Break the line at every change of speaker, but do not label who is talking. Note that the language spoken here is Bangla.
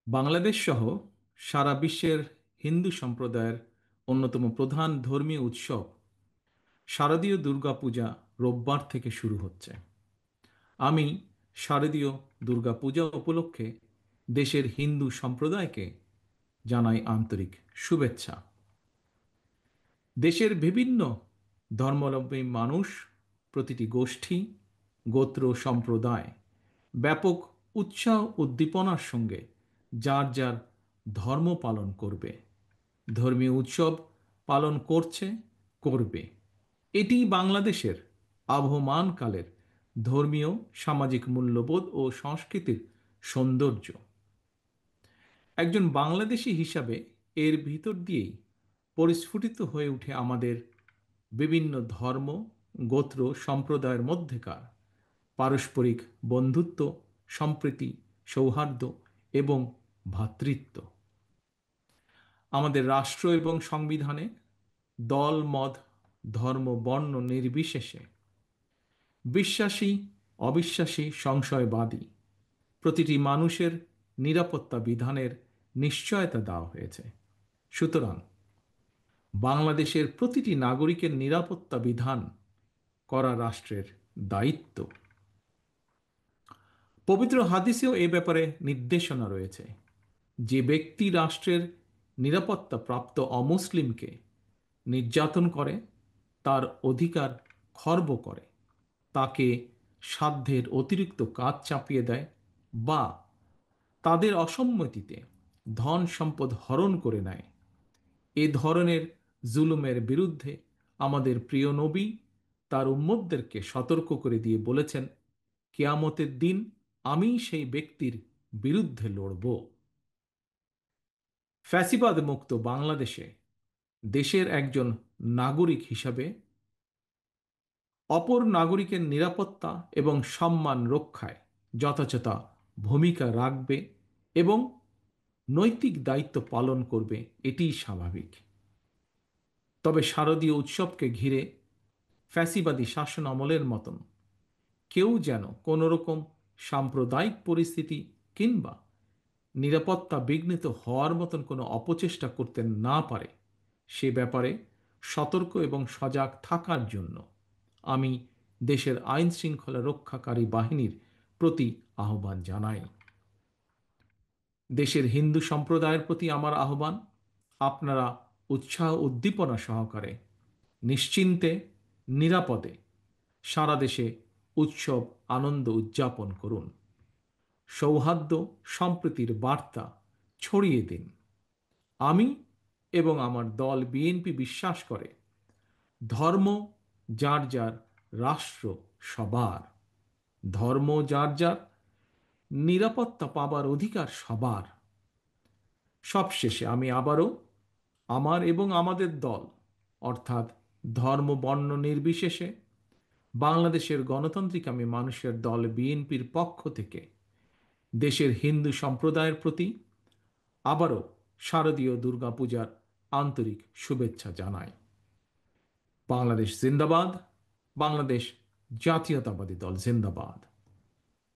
বাংলাদেশ সহ সারা বিশ্বের হিন্দু সম্প্রদায়ের অন্যতম প্রধান ধর্মীয় উৎসব শারদীয় দুর্গাপূজা রোববার থেকে শুরু হচ্ছে। আমি শারদীয় দুর্গাপূজা উপলক্ষে দেশের হিন্দু সম্প্রদায়কে জানাই আন্তরিক শুভেচ্ছা। দেশের বিভিন্ন ধর্মাবলম্বী মানুষ, প্রতিটি গোষ্ঠী, গোত্র, সম্প্রদায় ব্যাপক উৎসাহ উদ্দীপনার সঙ্গে যার যার ধর্ম পালন করবে, ধর্মীয় উৎসব পালন করছে, করবে। এটি বাংলাদেশের আবহমানকালের ধর্মীয় সামাজিক মূল্যবোধ ও সংস্কৃতির সৌন্দর্য। একজন বাংলাদেশী হিসাবে এর ভিতর দিয়েই পরিস্ফুটিত হয়ে ওঠে আমাদের বিভিন্ন ধর্ম, গোত্র, সম্প্রদায়ের মধ্যেকার পারস্পরিক বন্ধুত্ব, সম্প্রীতি, সৌহার্দ্য এবং ভ্রাতৃত্ব। আমাদের রাষ্ট্র এবং সংবিধানে দল, মত, ধর্ম, বর্ণ নির্বিশেষে বিশ্বাসী, অবিশ্বাসী, সংশয়বাদী প্রতিটি মানুষের নিরাপত্তা বিধানের নিশ্চয়তা দেওয়া হয়েছে। সুতরাং বাংলাদেশের প্রতিটি নাগরিকের নিরাপত্তা বিধান করা রাষ্ট্রের দায়িত্ব। পবিত্র হাদিসেও এ ব্যাপারে নির্দেশনা রয়েছে। যে ব্যক্তি রাষ্ট্রের নিরাপত্তা প্রাপ্ত অমুসলিমকে নির্যাতন করে, তার অধিকার খর্ব করে, তাকে সাধ্যের অতিরিক্ত কাজ চাপিয়ে দেয় বা তাদের অসম্মতিতে ধন সম্পদ হরণ করে নেয়, এ ধরনের জুলুমের বিরুদ্ধে আমাদের প্রিয় নবী তার উম্মতদেরকে সতর্ক করে দিয়ে বলেছেন, কিয়ামতের দিন আমি সেই ব্যক্তির বিরুদ্ধে লড়ব। ফ্যাসিবাদ মুক্ত বাংলাদেশে দেশের একজন নাগরিক হিসাবে অপর নাগরিকের নিরাপত্তা এবং সম্মান রক্ষায় যথাযথ ভূমিকা রাখবে এবং নৈতিক দায়িত্ব পালন করবে, এটিই স্বাভাবিক। তবে শারদীয় উৎসবকে ঘিরে ফ্যাসিবাদী শাসন আমলের মতন কেউ যেন কোনোরকম সাম্প্রদায়িক পরিস্থিতি কিংবা নিরাপত্তা বিঘ্নিত হওয়ার মতন কোনো অপচেষ্টা করতে না পারে, সে ব্যাপারে সতর্ক এবং সজাগ থাকার জন্য আমি দেশের আইন শৃঙ্খলা রক্ষাকারী বাহিনীর প্রতি আহ্বান জানাই। দেশের হিন্দু সম্প্রদায়ের প্রতি আমার আহ্বান, আপনারা উৎসাহ উদ্দীপনা সহকারে নিশ্চিন্তে, নিরাপদে সারা দেশে উৎসব আনন্দ উদযাপন করুন। সৌহার্দ্য সম্প্রীতির বার্তা ছড়িয়ে দিন। আমি এবং আমার দল বিএনপি বিশ্বাস করে, ধর্ম যার যার, রাষ্ট্র সবার। ধর্ম যার যার, নিরাপত্তা পাবার অধিকার সবার। সবশেষে আমি আবারও আমার এবং আমাদের দল, অর্থাৎ ধর্ম বর্ণ নির্বিশেষে বাংলাদেশের গণতান্ত্রিকামী মানুষের দল বিএনপির পক্ষ থেকে দেশের হিন্দু সম্প্রদায়ের প্রতি আবারও শারদীয় দুর্গাপূজার আন্তরিক শুভেচ্ছা জানাই। বাংলাদেশ জিন্দাবাদ, বাংলাদেশ জাতীয়তাবাদী দল জিন্দাবাদ।